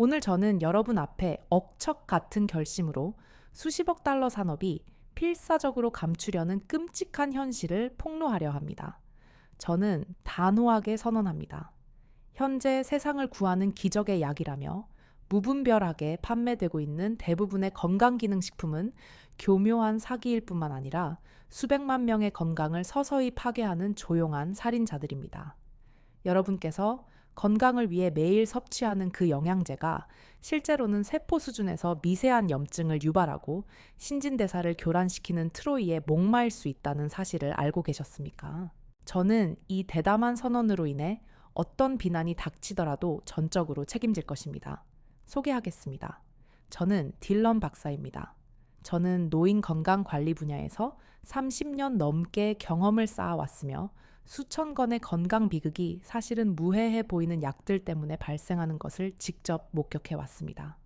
오늘 저는 여러분 앞에 억척 같은 결심으로 수십억 달러 산업이 필사적으로 감추려는 끔찍한 현실을 폭로하려 합니다. 저는 단호하게 선언합니다. 현재 세상을 구하는 기적의 약이라며 무분별하게 판매되고 있는 대부분의 건강기능식품은 교묘한 사기일 뿐만 아니라 수백만 명의 건강을 서서히 파괴하는 조용한 살인자들입니다. 여러분께서 건강을 위해 매일 섭취하는 그 영양제가 실제로는 세포 수준에서 미세한 염증을 유발하고 신진대사를 교란시키는 트로이에 목마일 수 있다는 사실을 알고 계셨습니까? 저는 이 대담한 선언으로 인해 어떤 비난이 닥치더라도 전적으로 책임질 것입니다. 소개하겠습니다. 저는 딜런 박사입니다. 저는 노인 건강 관리 분야에서 30년 넘게 경험을 쌓아왔으며 수천 건의 건강 비극이 사실은 무해해 보이는 약들 때문에 발생하는 것을 직접 목격해 왔습니다.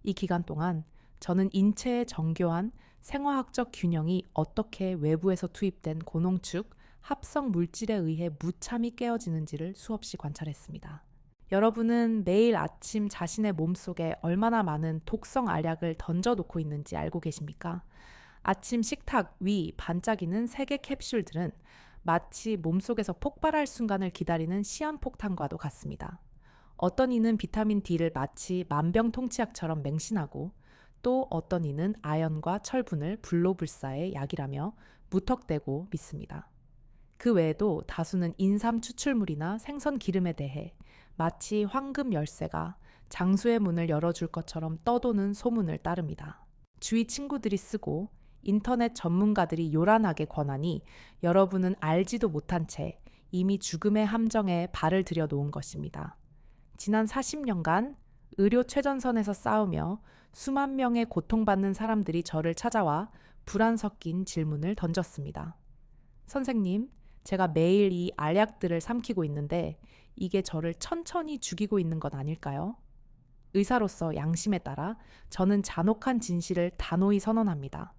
이 기간 동안 저는 인체의 정교한 생화학적 균형이 어떻게 외부에서 투입된 고농축, 합성 물질에 의해 무참히 깨어지는지를 수없이 관찰했습니다. 여러분은 매일 아침 자신의 몸속에 얼마나 많은 독성 알약을 던져놓고 있는지 알고 계십니까? 아침 식탁 위 반짝이는 3개 캡슐들은 마치 몸속에서 폭발할 순간을 기다리는 시한폭탄과도 같습니다. 어떤 이는 비타민 D를 마치 만병통치약처럼 맹신하고 또 어떤 이는 아연과 철분을 불로불사의 약이라며 무턱대고 믿습니다. 그 외에도 다수는 인삼 추출물이나 생선 기름에 대해 마치 황금 열쇠가 장수의 문을 열어줄 것처럼 떠도는 소문을 따릅니다. 주위 친구들이 쓰고 인터넷 전문가들이 요란하게 권하니 여러분은 알지도 못한 채 이미 죽음의 함정에 발을 들여놓은 것입니다. 지난 40년간 의료 최전선에서 싸우며 수만 명의 고통받는 사람들이 저를 찾아와 불안 섞인 질문을 던졌습니다. 선생님, 제가 매일 이 알약들을 삼키고 있는데 이게 저를 천천히 죽이고 있는 것 아닐까요? 의사로서 양심에 따라 저는 잔혹한 진실을 단호히 선언합니다.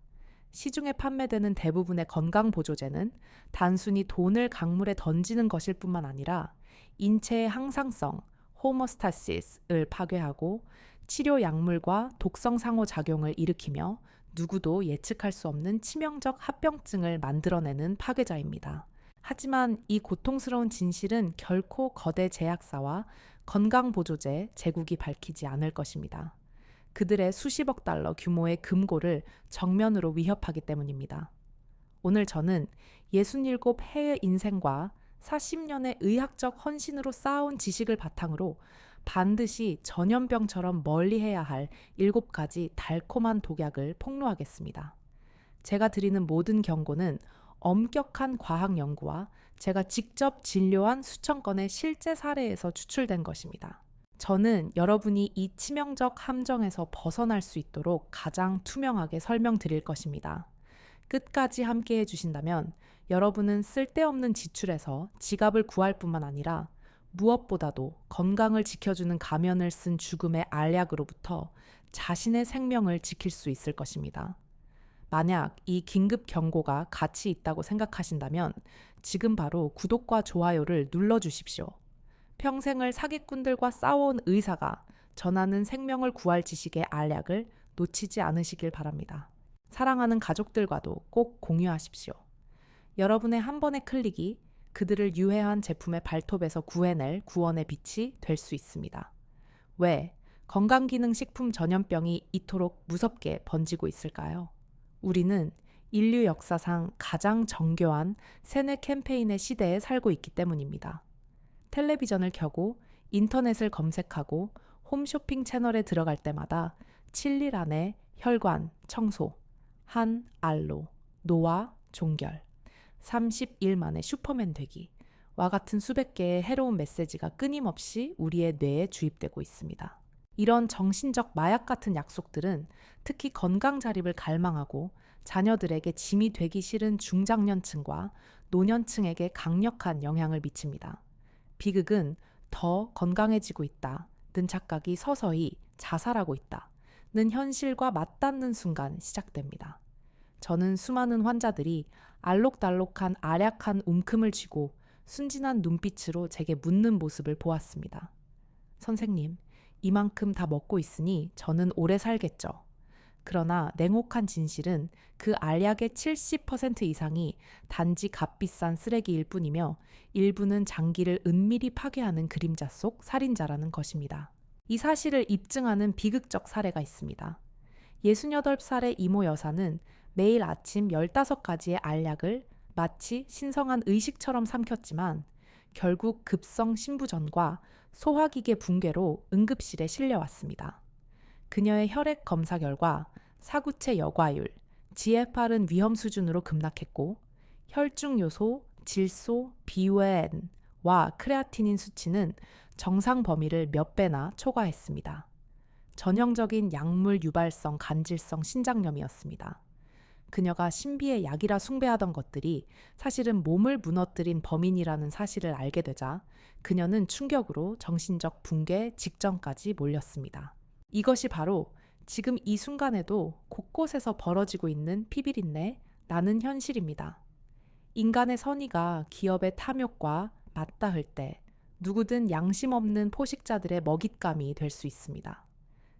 시중에 판매되는 대부분의 건강보조제는 단순히 돈을 강물에 던지는 것일 뿐만 아니라 인체의 항상성, 호모스타시스를 파괴하고 치료 약물과 독성 상호작용을 일으키며 누구도 예측할 수 없는 치명적 합병증을 만들어내는 파괴자입니다. 하지만 이 고통스러운 진실은 결코 거대 제약사와 건강보조제 제국이 밝히지 않을 것입니다. 그들의 수십억 달러 규모의 금고를 정면으로 위협하기 때문입니다. 오늘 저는 67해의 인생과 40년의 의학적 헌신으로 쌓아온 지식을 바탕으로 반드시 전염병처럼 멀리해야 할 7가지 달콤한 독약을 폭로하겠습니다. 제가 드리는 모든 경고는 엄격한 과학 연구와 제가 직접 진료한 수천 건의 실제 사례에서 추출된 것입니다. 저는 여러분이 이 치명적 함정에서 벗어날 수 있도록 가장 투명하게 설명드릴 것입니다. 끝까지 함께 해주신다면 여러분은 쓸데없는 지출에서 지갑을 구할 뿐만 아니라 무엇보다도 건강을 지켜주는 가면을 쓴 죽음의 알약으로부터 자신의 생명을 지킬 수 있을 것입니다. 만약 이 긴급 경고가 가치 있다고 생각하신다면 지금 바로 구독과 좋아요를 눌러주십시오. 평생을 사기꾼들과 싸워온 의사가 전하는 생명을 구할 지식의 알약을 놓치지 않으시길 바랍니다. 사랑하는 가족들과도 꼭 공유하십시오. 여러분의 한 번의 클릭이 그들을 유해한 제품의 발톱에서 구해낼 구원의 빛이 될 수 있습니다. 왜 건강기능식품 전염병이 이토록 무섭게 번지고 있을까요? 우리는 인류 역사상 가장 정교한 세뇌 캠페인의 시대에 살고 있기 때문입니다. 텔레비전을 켜고 인터넷을 검색하고 홈쇼핑 채널에 들어갈 때마다 7일 안에 혈관, 청소, 한 알로, 노화, 종결, 30일 만에 슈퍼맨 되기와 같은 수백 개의 해로운 메시지가 끊임없이 우리의 뇌에 주입되고 있습니다. 이런 정신적 마약 같은 약속들은 특히 건강 자립을 갈망하고 자녀들에게 짐이 되기 싫은 중장년층과 노년층에게 강력한 영향을 미칩니다. 비극은 더 건강해지고 있다는 착각이 서서히 자살하고 있다는 현실과 맞닿는 순간 시작됩니다. 저는 수많은 환자들이 알록달록한 아략한 움큼을 쥐고 순진한 눈빛으로 제게 묻는 모습을 보았습니다. 선생님, 이만큼 다 먹고 있으니 저는 오래 살겠죠. 그러나 냉혹한 진실은 그 알약의 70% 이상이 단지 값비싼 쓰레기일 뿐이며 일부는 장기를 은밀히 파괴하는 그림자 속 살인자라는 것입니다. 이 사실을 입증하는 비극적 사례가 있습니다. 68살의 이모 여사는 매일 아침 15가지의 알약을 마치 신성한 의식처럼 삼켰지만 결국 급성 신부전과 소화기계 붕괴로 응급실에 실려왔습니다. 그녀의 혈액 검사 결과 사구체 여과율, GFR은 위험 수준으로 급락했고 혈중 요소, 질소, BUN과 크레아티닌 수치는 정상 범위를 몇 배나 초과했습니다. 전형적인 약물 유발성 간질성 신장염이었습니다. 그녀가 신비의 약이라 숭배하던 것들이 사실은 몸을 무너뜨린 범인이라는 사실을 알게 되자 그녀는 충격으로 정신적 붕괴 직전까지 몰렸습니다. 이것이 바로 지금 이 순간에도 곳곳에서 벌어지고 있는 피비린내 나는 현실입니다. 인간의 선의가 기업의 탐욕과 맞닿을 때 누구든 양심 없는 포식자들의 먹잇감이 될 수 있습니다.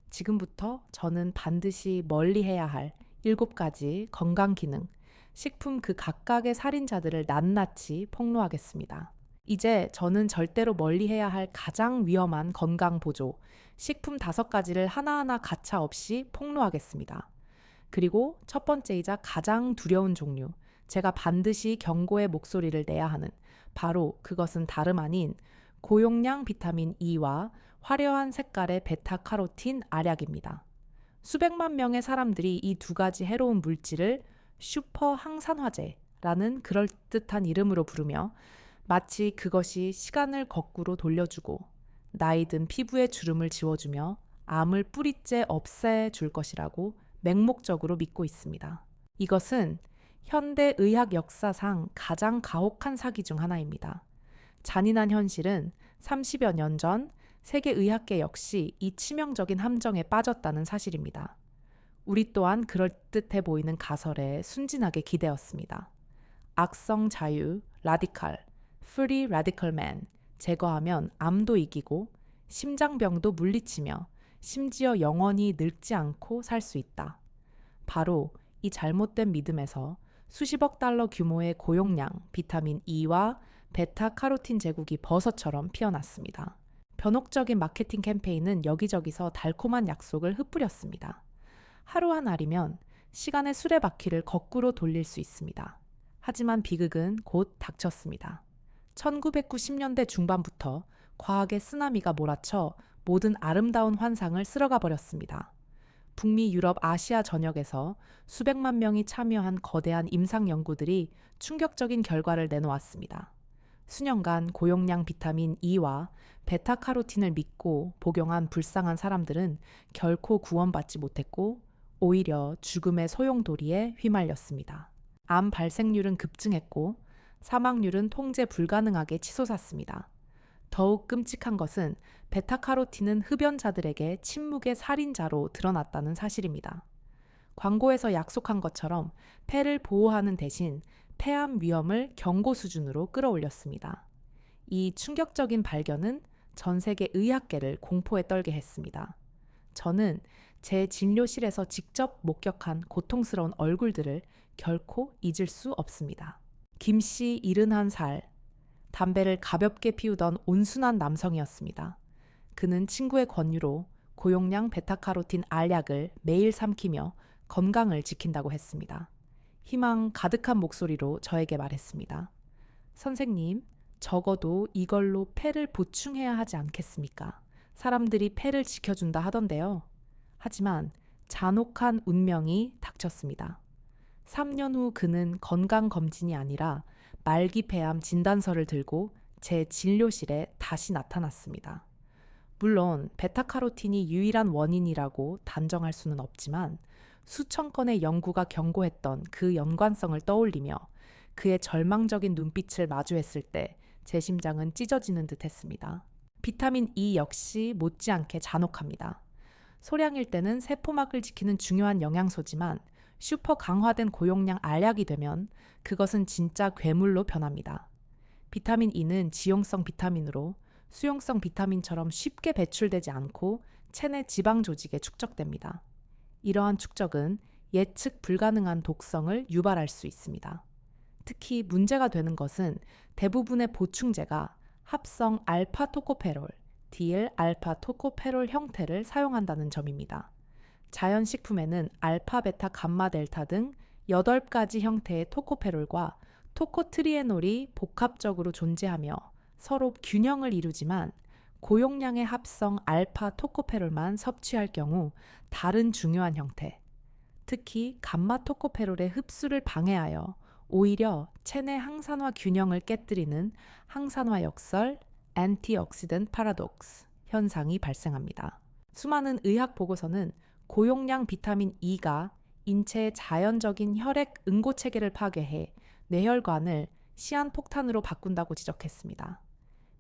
지금부터 저는 반드시 멀리해야 할 7가지 건강 기능, 식품 그 각각의 살인자들을 낱낱이 폭로하겠습니다. 이제 저는 절대로 멀리해야 할 가장 위험한 건강 보조, 식품 5가지를 하나하나 가차 없이 폭로하겠습니다. 그리고 첫 번째이자 가장 두려운 종류, 제가 반드시 경고의 목소리를 내야 하는 바로 그것은 다름 아닌 고용량 비타민 E와 화려한 색깔의 베타카로틴 알약입니다. 수백만 명의 사람들이 이 2가지 해로운 물질을 슈퍼 항산화제라는 그럴듯한 이름으로 부르며 마치 그것이 시간을 거꾸로 돌려주고 나이든 피부의 주름을 지워주며 암을 뿌리째 없애줄 것이라고 맹목적으로 믿고 있습니다. 이것은 현대 의학 역사상 가장 가혹한 사기 중 하나입니다. 잔인한 현실은 30여 년 전 세계의학계 역시 이 치명적인 함정에 빠졌다는 사실입니다. 우리 또한 그럴듯해 보이는 가설에 순진하게 기대었습니다. 악성 자유, 라디칼, 프리 라디컬맨, 제거하면 암도 이기고 심장병도 물리치며 심지어 영원히 늙지 않고 살 수 있다. 바로 이 잘못된 믿음에서 수십억 달러 규모의 고용량 비타민 E와 베타카로틴 제국이 버섯처럼 피어났습니다. 변옥적인 마케팅 캠페인은 여기저기서 달콤한 약속을 흩뿌렸습니다. 하루 한 알이면 시간의 수레바퀴를 거꾸로 돌릴 수 있습니다. 하지만 비극은 곧 닥쳤습니다. 1990년대 중반부터 과학의 쓰나미가 몰아쳐 모든 아름다운 환상을 쓸어가 버렸습니다. 북미, 유럽, 아시아 전역에서 수백만 명이 참여한 거대한 임상 연구들이 충격적인 결과를 내놓았습니다. 수년간 고용량 비타민 E와 베타카로틴을 믿고 복용한 불쌍한 사람들은 결코 구원받지 못했고 오히려 죽음의 소용돌이에 휘말렸습니다. 암 발생률은 급증했고 사망률은 통제 불가능하게 치솟았습니다. 더욱 끔찍한 것은 베타카로틴은 흡연자들에게 침묵의 살인자로 드러났다는 사실입니다. 광고에서 약속한 것처럼 폐를 보호하는 대신 폐암 위험을 경고 수준으로 끌어올렸습니다. 이 충격적인 발견은 전 세계 의학계를 공포에 떨게 했습니다. 저는 제 진료실에서 직접 목격한 고통스러운 얼굴들을 결코 잊을 수 없습니다. 김씨 71살, 담배를 가볍게 피우던 온순한 남성이었습니다. 그는 친구의 권유로 고용량 베타카로틴 알약을 매일 삼키며 건강을 지킨다고 했습니다. 희망 가득한 목소리로 저에게 말했습니다. 선생님, 적어도 이걸로 폐를 보충해야 하지 않겠습니까? 사람들이 폐를 지켜준다 하던데요. 하지만 잔혹한 운명이 닥쳤습니다. 3년 후 그는 건강검진이 아니라 말기폐암 진단서를 들고 제 진료실에 다시 나타났습니다. 물론 베타카로틴이 유일한 원인이라고 단정할 수는 없지만 수천 건의 연구가 경고했던 그 연관성을 떠올리며 그의 절망적인 눈빛을 마주했을 때 제 심장은 찢어지는 듯 했습니다. 비타민 E 역시 못지않게 잔혹합니다. 소량일 때는 세포막을 지키는 중요한 영양소지만 슈퍼 강화된 고용량 알약이 되면 그것은 진짜 괴물로 변합니다. 비타민 E는 지용성 비타민으로 수용성 비타민처럼 쉽게 배출되지 않고 체내 지방 조직에 축적됩니다. 이러한 축적은 예측 불가능한 독성을 유발할 수 있습니다. 특히 문제가 되는 것은 대부분의 보충제가 합성 알파-토코페롤, 디엘-알파-토코페롤 형태를 사용한다는 점입니다. 자연식품에는 알파, 베타, 감마, 델타 등 8가지 형태의 토코페롤과 토코트리에놀이 복합적으로 존재하며 서로 균형을 이루지만 고용량의 합성 알파 토코페롤만 섭취할 경우 다른 중요한 형태, 특히 감마 토코페롤의 흡수를 방해하여 오히려 체내 항산화 균형을 깨뜨리는 항산화 역설 엔티옥시던트 파라독스 현상이 발생합니다. 수많은 의학 보고서는 고용량 비타민 E가 인체의 자연적인 혈액 응고 체계를 파괴해 뇌혈관을 시한폭탄으로 바꾼다고 지적했습니다.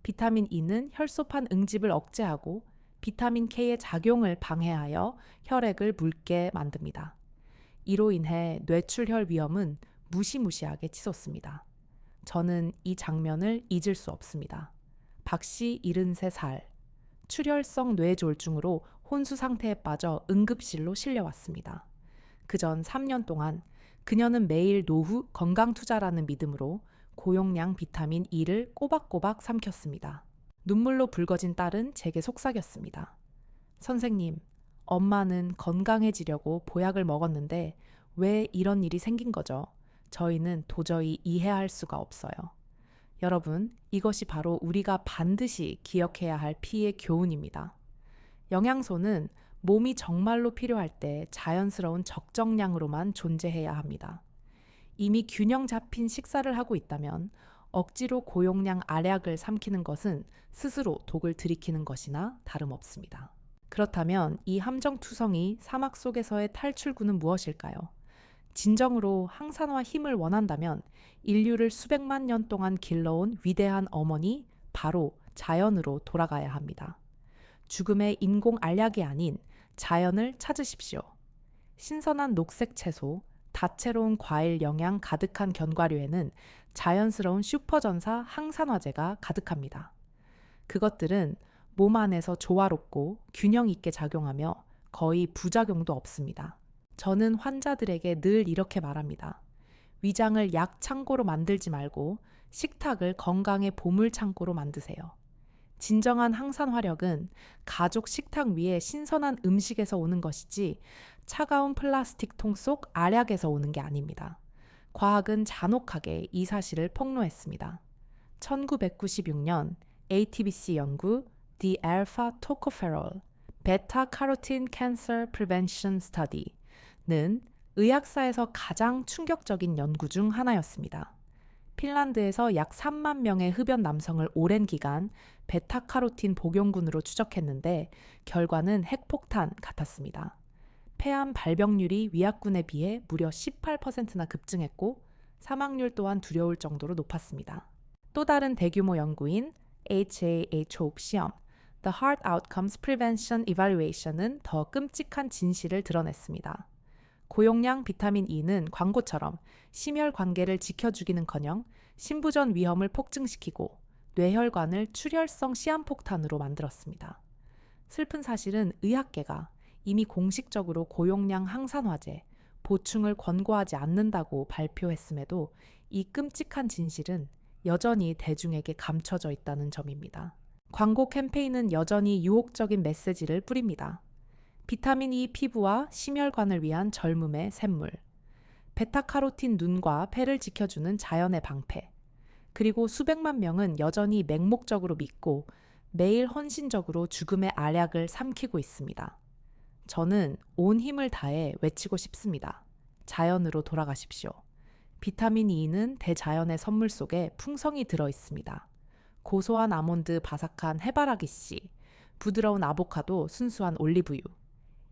비타민 E는 혈소판 응집을 억제하고 비타민 K의 작용을 방해하여 혈액을 묽게 만듭니다. 이로 인해 뇌출혈 위험은 무시무시하게 치솟습니다. 저는 이 장면을 잊을 수 없습니다. 박 씨 73살, 출혈성 뇌졸중으로 혼수 상태에 빠져 응급실로 실려왔습니다. 그전 3년 동안 그녀는 매일 노후 건강투자라는 믿음으로 고용량 비타민 E를 꼬박꼬박 삼켰습니다. 눈물로 붉어진 딸은 제게 속삭였습니다. 선생님, 엄마는 건강해지려고 보약을 먹었는데 왜 이런 일이 생긴 거죠? 저희는 도저히 이해할 수가 없어요. 여러분, 이것이 바로 우리가 반드시 기억해야 할 피의 교훈입니다. 영양소는 몸이 정말로 필요할 때 자연스러운 적정량으로만 존재해야 합니다. 이미 균형 잡힌 식사를 하고 있다면 억지로 고용량 알약을 삼키는 것은 스스로 독을 들이키는 것이나 다름없습니다. 그렇다면 이 함정투성이 사막 속에서의 탈출구는 무엇일까요? 진정으로 항산화 힘을 원한다면 인류를 수백만 년 동안 길러온 위대한 어머니, 바로 자연으로 돌아가야 합니다. 죽음의 인공 알약이 아닌 자연을 찾으십시오. 신선한 녹색 채소, 다채로운 과일 영양 가득한 견과류에는 자연스러운 슈퍼전사 항산화제가 가득합니다. 그것들은 몸 안에서 조화롭고 균형 있게 작용하며 거의 부작용도 없습니다. 저는 환자들에게 늘 이렇게 말합니다. 위장을 약 창고로 만들지 말고 식탁을 건강의 보물 창고로 만드세요. 진정한 항산화력은 가족 식탁 위에 신선한 음식에서 오는 것이지 차가운 플라스틱 통 속 알약에서 오는 게 아닙니다. 과학은 잔혹하게 이 사실을 폭로했습니다. 1996년 ATBC 연구 The Alpha Tocopherol Beta Carotene Cancer Prevention Study는 의학사에서 가장 충격적인 연구 중 하나였습니다. 핀란드에서 약 3만 명의 흡연 남성을 오랜 기간 베타카로틴 복용군으로 추적했는데 결과는 핵폭탄 같았습니다. 폐암 발병률이 위약군에 비해 무려 18%나 급증했고 사망률 또한 두려울 정도로 높았습니다. 또 다른 대규모 연구인 HAH-호흡 시험 The Heart Outcomes Prevention Evaluation은 더 끔찍한 진실을 드러냈습니다. 고용량 비타민 E는 광고처럼 심혈관계를 지켜주기는커녕 심부전 위험을 폭증시키고 뇌혈관을 출혈성 시한폭탄으로 만들었습니다. 슬픈 사실은 의학계가 이미 공식적으로 고용량 항산화제, 보충을 권고하지 않는다고 발표했음에도 이 끔찍한 진실은 여전히 대중에게 감춰져 있다는 점입니다. 광고 캠페인은 여전히 유혹적인 메시지를 뿌립니다. 비타민 E 피부와 심혈관을 위한 젊음의 샘물, 베타카로틴 눈과 폐를 지켜주는 자연의 방패, 그리고 수백만 명은 여전히 맹목적으로 믿고 매일 헌신적으로 죽음의 알약을 삼키고 있습니다. 저는 온 힘을 다해 외치고 싶습니다. 자연으로 돌아가십시오. 비타민 E는 대자연의 선물 속에 풍성히 들어 있습니다. 고소한 아몬드, 바삭한 해바라기 씨, 부드러운 아보카도, 순수한 올리브유.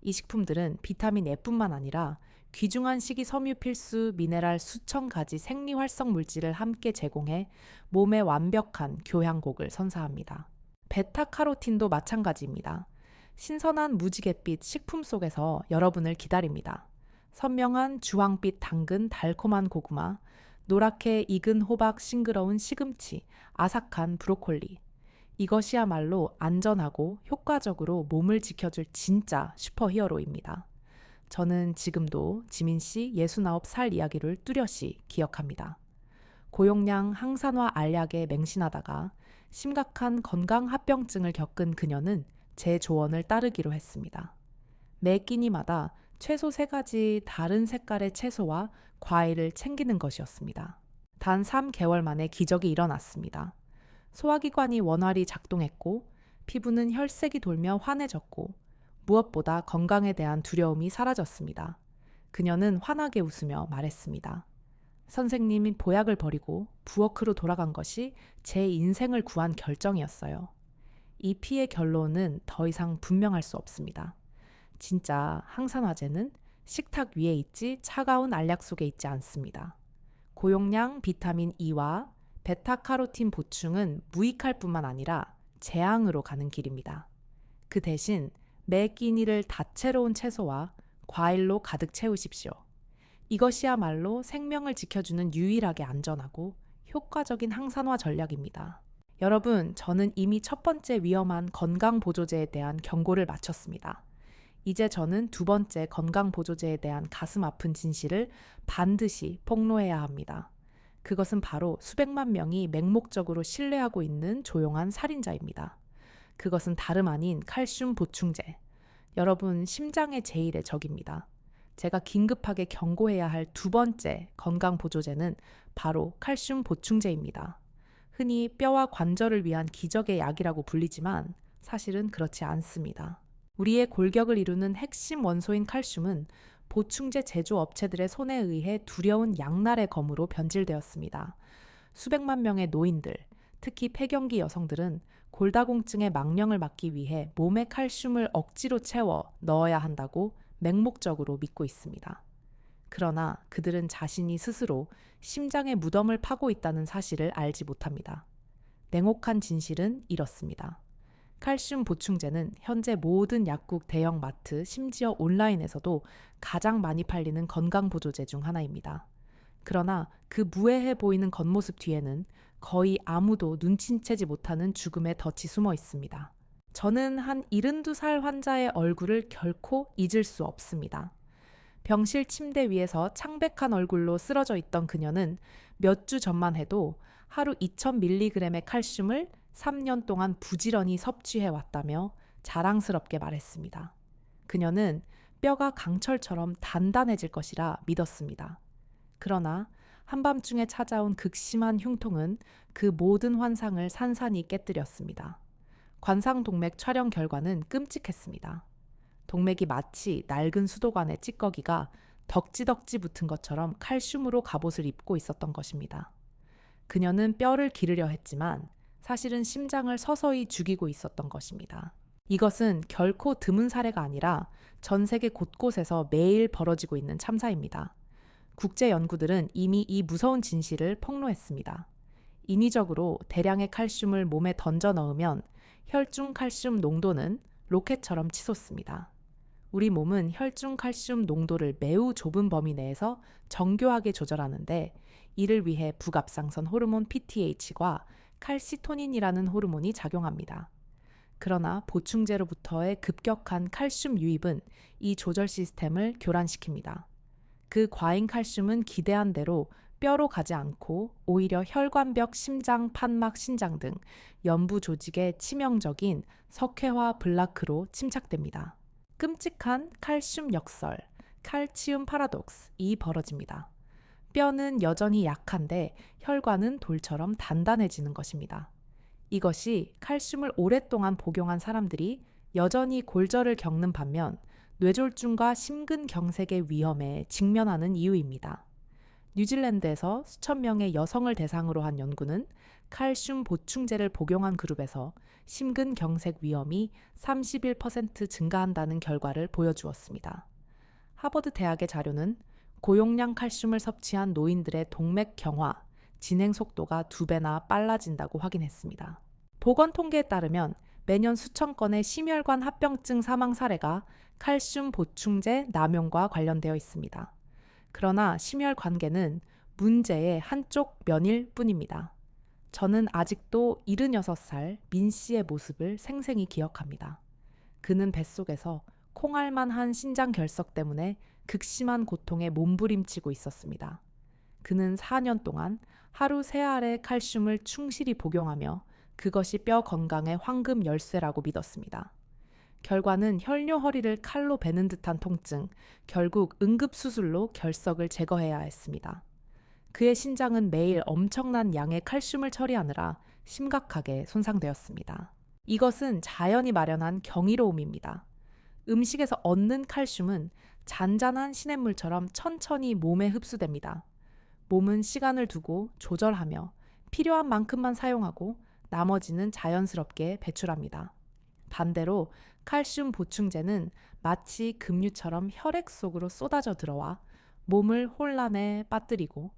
이 식품들은 비타민 E뿐만 아니라 귀중한 식이섬유 필수 미네랄 수천 가지 생리활성 물질을 함께 제공해 몸에 완벽한 교향곡을 선사합니다. 베타카로틴도 마찬가지입니다. 신선한 무지갯빛 식품 속에서 여러분을 기다립니다. 선명한 주황빛 당근, 달콤한 고구마, 노랗게 익은 호박, 싱그러운 시금치, 아삭한 브로콜리. 이것이야말로 안전하고 효과적으로 몸을 지켜줄 진짜 슈퍼히어로입니다. 저는 지금도 지민 씨 69살 이야기를 뚜렷이 기억합니다. 고용량 항산화 알약에 맹신하다가 심각한 건강합병증을 겪은 그녀는 제 조언을 따르기로 했습니다. 매 끼니마다 최소 3가지 다른 색깔의 채소와 과일을 챙기는 것이었습니다. 단 3개월 만에 기적이 일어났습니다. 소화기관이 원활히 작동했고 피부는 혈색이 돌며 환해졌고 무엇보다 건강에 대한 두려움이 사라졌습니다. 그녀는 환하게 웃으며 말했습니다. 선생님이 보약을 버리고 부워크로 돌아간 것이 제 인생을 구한 결정이었어요. 이 피의 결론은 더 이상 분명할 수 없습니다. 진짜 항산화제는 식탁 위에 있지 차가운 알약 속에 있지 않습니다. 고용량 비타민 E와 베타카로틴 보충은 무익할 뿐만 아니라 재앙으로 가는 길입니다. 그 대신 매 끼니를 다채로운 채소와 과일로 가득 채우십시오. 이것이야말로 생명을 지켜주는 유일하게 안전하고 효과적인 항산화 전략입니다. 여러분, 저는 이미 첫 번째 위험한 건강보조제에 대한 경고를 마쳤습니다. 이제 저는 두 번째 건강보조제에 대한 가슴 아픈 진실을 반드시 폭로해야 합니다. 그것은 바로 수백만 명이 맹목적으로 신뢰하고 있는 조용한 살인자입니다. 그것은 다름 아닌 칼슘 보충제. 여러분, 심장의 제일의 적입니다. 제가 긴급하게 경고해야 할 두 번째 건강보조제는 바로 칼슘 보충제입니다. 흔히 뼈와 관절을 위한 기적의 약이라고 불리지만 사실은 그렇지 않습니다. 우리의 골격을 이루는 핵심 원소인 칼슘은 보충제 제조업체들의 손에 의해 두려운 양날의 검으로 변질되었습니다. 수백만 명의 노인들, 특히 폐경기 여성들은 골다공증의 망령을 막기 위해 몸에 칼슘을 억지로 채워 넣어야 한다고 맹목적으로 믿고 있습니다. 그러나 그들은 자신이 스스로 심장의 무덤을 파고 있다는 사실을 알지 못합니다. 냉혹한 진실은 이렇습니다. 칼슘 보충제는 현재 모든 약국 대형 마트, 심지어 온라인에서도 가장 많이 팔리는 건강보조제 중 하나입니다. 그러나 그 무해해 보이는 겉모습 뒤에는 거의 아무도 눈치채지 못하는 죽음의 덫이 숨어 있습니다. 저는 한 72살 환자의 얼굴을 결코 잊을 수 없습니다. 병실 침대 위에서 창백한 얼굴로 쓰러져 있던 그녀는 몇 주 전만 해도 하루 2000mg의 칼슘을 3년 동안 부지런히 섭취해 왔다며 자랑스럽게 말했습니다. 그녀는 뼈가 강철처럼 단단해질 것이라 믿었습니다. 그러나 한밤중에 찾아온 극심한 흉통은 그 모든 환상을 산산이 깨뜨렸습니다. 관상동맥 촬영 결과는 끔찍했습니다. 동맥이 마치 낡은 수도관의 찌꺼기가 덕지덕지 붙은 것처럼 칼슘으로 갑옷을 입고 있었던 것입니다. 그녀는 뼈를 기르려 했지만 사실은 심장을 서서히 죽이고 있었던 것입니다. 이것은 결코 드문 사례가 아니라 전 세계 곳곳에서 매일 벌어지고 있는 참사입니다. 국제 연구들은 이미 이 무서운 진실을 폭로했습니다. 인위적으로 대량의 칼슘을 몸에 던져 넣으면 혈중 칼슘 농도는 로켓처럼 치솟습니다. 우리 몸은 혈중 칼슘 농도를 매우 좁은 범위 내에서 정교하게 조절하는데 이를 위해 북압상선 호르몬 PTH과 칼시토닌이라는 호르몬이 작용합니다. 그러나 보충제로부터의 급격한 칼슘 유입은 이 조절 시스템을 교란시킵니다. 그 과잉 칼슘은 기대한 대로 뼈로 가지 않고 오히려 혈관벽, 심장, 판막, 신장 등 연부 조직에 치명적인 석회화 블라크로 침착됩니다. 끔찍한 칼슘 역설, 칼치움 파라독스이 벌어집니다. 뼈는 여전히 약한데 혈관은 돌처럼 단단해지는 것입니다. 이것이 칼슘을 오랫동안 복용한 사람들이 여전히 골절을 겪는 반면 뇌졸중과 심근경색의 위험에 직면하는 이유입니다. 뉴질랜드에서 수천 명의 여성을 대상으로 한 연구는 칼슘 보충제를 복용한 그룹에서 심근경색 위험이 31% 증가한다는 결과를 보여주었습니다. 하버드 대학의 자료는 고용량 칼슘을 섭취한 노인들의 동맥 경화, 진행 속도가 2배나 빨라진다고 확인했습니다. 보건 통계에 따르면 매년 수천 건의 심혈관 합병증 사망 사례가 칼슘 보충제 남용과 관련되어 있습니다. 그러나 심혈관계는 문제의 한쪽 면일 뿐입니다. 저는 아직도 76살 민 씨의 모습을 생생히 기억합니다. 그는 뱃속에서 콩알만한 신장 결석 때문에 극심한 고통에 몸부림치고 있었습니다. 그는 4년 동안 하루 3알의 칼슘을 충실히 복용하며 그것이 뼈 건강의 황금 열쇠라고 믿었습니다. 결과는 혈뇨 허리를 칼로 베는 듯한 통증, 결국 응급수술로 결석을 제거해야 했습니다. 그의 신장은 매일 엄청난 양의 칼슘을 처리하느라 심각하게 손상되었습니다. 이것은 자연이 마련한 경이로움입니다. 음식에서 얻는 칼슘은 잔잔한 시냇물처럼 천천히 몸에 흡수됩니다. 몸은 시간을 두고 조절하며 필요한 만큼만 사용하고 나머지는 자연스럽게 배출합니다. 반대로 칼슘 보충제는 마치 급류처럼 혈액 속으로 쏟아져 들어와 몸을 혼란에 빠뜨리고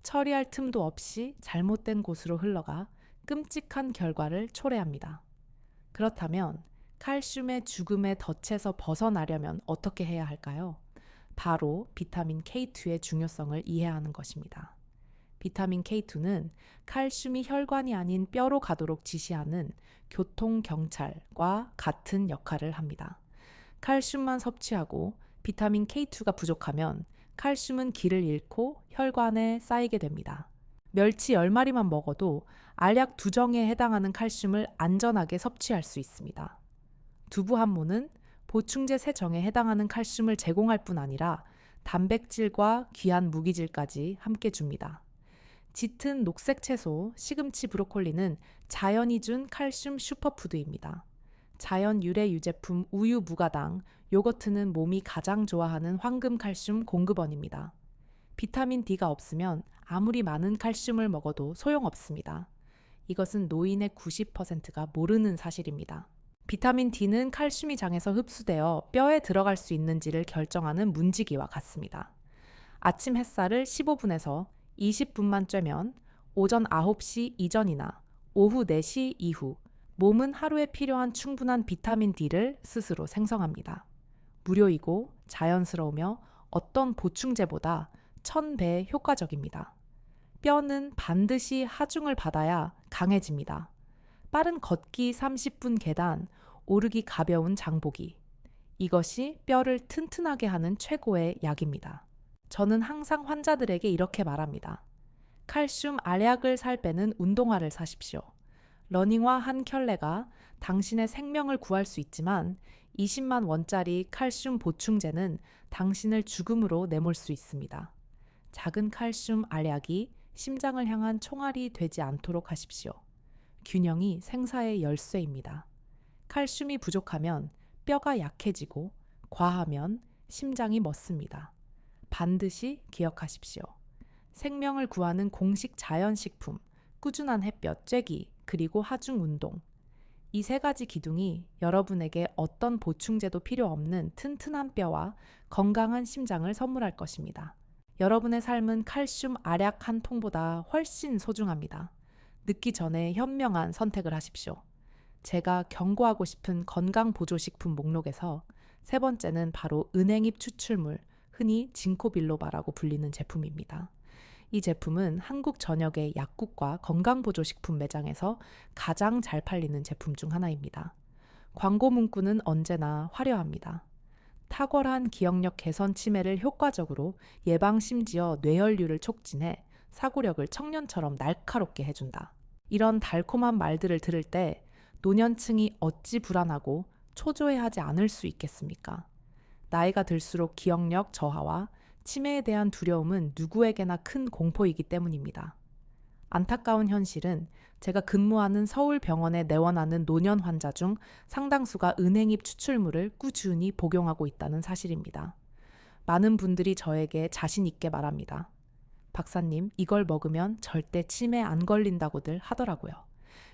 처리할 틈도 없이 잘못된 곳으로 흘러가 끔찍한 결과를 초래합니다. 그렇다면 칼슘의 죽음의 덫에서 벗어나려면 어떻게 해야 할까요? 바로 비타민 K2의 중요성을 이해하는 것입니다. 비타민 K2는 칼슘이 혈관이 아닌 뼈로 가도록 지시하는 교통경찰과 같은 역할을 합니다. 칼슘만 섭취하고 비타민 K2가 부족하면 칼슘은 길을 잃고 혈관에 쌓이게 됩니다. 멸치 10마리만 먹어도 알약 2정에 해당하는 칼슘을 안전하게 섭취할 수 있습니다. 두부 한 모는 보충제 3정에 해당하는 칼슘을 제공할 뿐 아니라 단백질과 귀한 무기질까지 함께 줍니다. 짙은 녹색 채소, 시금치, 브로콜리는 자연이 준 칼슘 슈퍼푸드입니다. 자연 유래 유제품 우유, 무가당, 요거트는 몸이 가장 좋아하는 황금 칼슘 공급원입니다. 비타민 D가 없으면 아무리 많은 칼슘을 먹어도 소용없습니다. 이것은 노인의 90%가 모르는 사실입니다. 비타민 D는 칼슘이 장에서 흡수되어 뼈에 들어갈 수 있는지를 결정하는 문지기와 같습니다. 아침 햇살을 15분에서 20분만 쬐면 오전 9시 이전이나 오후 4시 이후 몸은 하루에 필요한 충분한 비타민 D를 스스로 생성합니다. 무료이고 자연스러우며 어떤 보충제보다 1000배 효과적입니다. 뼈는 반드시 하중을 받아야 강해집니다. 빠른 걷기 30분 계단, 오르기 가벼운 장보기. 이것이 뼈를 튼튼하게 하는 최고의 약입니다. 저는 항상 환자들에게 이렇게 말합니다. 칼슘 알약을 살 빼는 운동화를 사십시오. 러닝화 한 켤레가 당신의 생명을 구할 수 있지만 20만 원짜리 칼슘 보충제는 당신을 죽음으로 내몰 수 있습니다. 작은 칼슘 알약이 심장을 향한 총알이 되지 않도록 하십시오. 균형이 생사의 열쇠입니다. 칼슘이 부족하면 뼈가 약해지고 과하면 심장이 멎습니다. 반드시 기억하십시오. 생명을 구하는 공식 자연식품, 꾸준한 햇볕 쬐기, 그리고 하중 운동. 이 3가지 기둥이 여러분에게 어떤 보충제도 필요 없는 튼튼한 뼈와 건강한 심장을 선물할 것입니다. 여러분의 삶은 칼슘 알약 한 통보다 훨씬 소중합니다. 늦기 전에 현명한 선택을 하십시오. 제가 경고하고 싶은 건강보조식품 목록에서 3번째는 바로 은행잎 추출물, 흔히 징코빌로바라고 불리는 제품입니다. 이 제품은 한국 전역의 약국과 건강보조식품 매장에서 가장 잘 팔리는 제품 중 하나입니다. 광고 문구는 언제나 화려합니다. 탁월한 기억력 개선 치매를 효과적으로 예방 심지어 뇌혈류를 촉진해 사고력을 청년처럼 날카롭게 해준다. 이런 달콤한 말들을 들을 때 노년층이 어찌 불안하고 초조해하지 않을 수 있겠습니까? 나이가 들수록 기억력 저하와 치매에 대한 두려움은 누구에게나 큰 공포이기 때문입니다. 안타까운 현실은 제가 근무하는 서울병원에 내원하는 노년 환자 중 상당수가 은행잎 추출물을 꾸준히 복용하고 있다는 사실입니다. 많은 분들이 저에게 자신 있게 말합니다. 박사님, 이걸 먹으면 절대 치매 안 걸린다고들 하더라고요.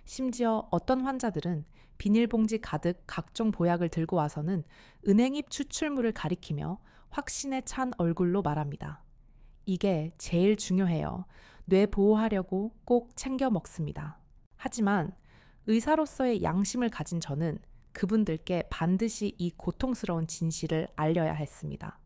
심지어 어떤 환자들은 비닐봉지 가득 각종 보약을 들고 와서는 은행잎 추출물을 가리키며 확신에 찬 얼굴로 말합니다. 이게 제일 중요해요. 뇌 보호하려고 꼭 챙겨 먹습니다. 하지만 의사로서의 양심을 가진 저는 그분들께 반드시 이 고통스러운 진실을 알려야 했습니다.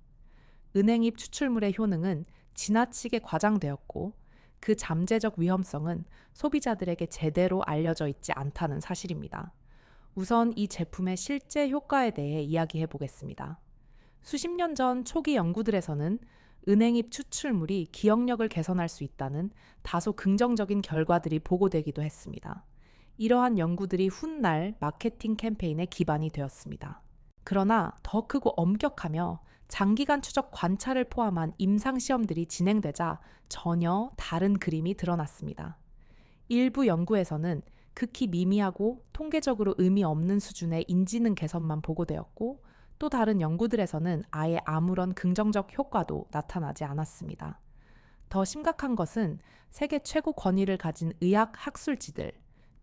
은행잎 추출물의 효능은 지나치게 과장되었고 그 잠재적 위험성은 소비자들에게 제대로 알려져 있지 않다는 사실입니다. 우선 이 제품의 실제 효과에 대해 이야기해 보겠습니다. 수십 년 전 초기 연구들에서는 은행잎 추출물이 기억력을 개선할 수 있다는 다소 긍정적인 결과들이 보고되기도 했습니다. 이러한 연구들이 훗날 마케팅 캠페인의 기반이 되었습니다. 그러나 더 크고 엄격하며 장기간 추적 관찰을 포함한 임상시험들이 진행되자 전혀 다른 그림이 드러났습니다. 일부 연구에서는 극히 미미하고 통계적으로 의미 없는 수준의 인지능 개선만 보고되었고, 또 다른 연구들에서는 아예 아무런 긍정적 효과도 나타나지 않았습니다. 더 심각한 것은 세계 최고 권위를 가진 의학 학술지들,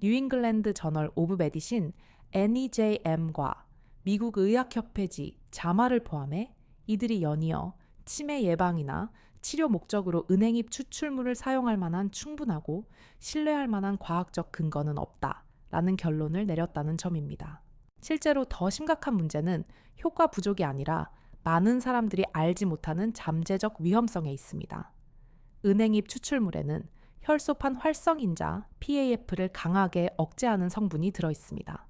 뉴잉글랜드 저널 오브 메디신 NEJM과 미국 의학협회지 자마를 포함해 이들이 연이어 치매 예방이나 치료 목적으로 은행잎 추출물을 사용할 만한 충분하고 신뢰할 만한 과학적 근거는 없다라는 결론을 내렸다는 점입니다. 실제로 더 심각한 문제는 효과 부족이 아니라 많은 사람들이 알지 못하는 잠재적 위험성에 있습니다. 은행잎 추출물에는 혈소판 활성인자 PAF를 강하게 억제하는 성분이 들어 있습니다.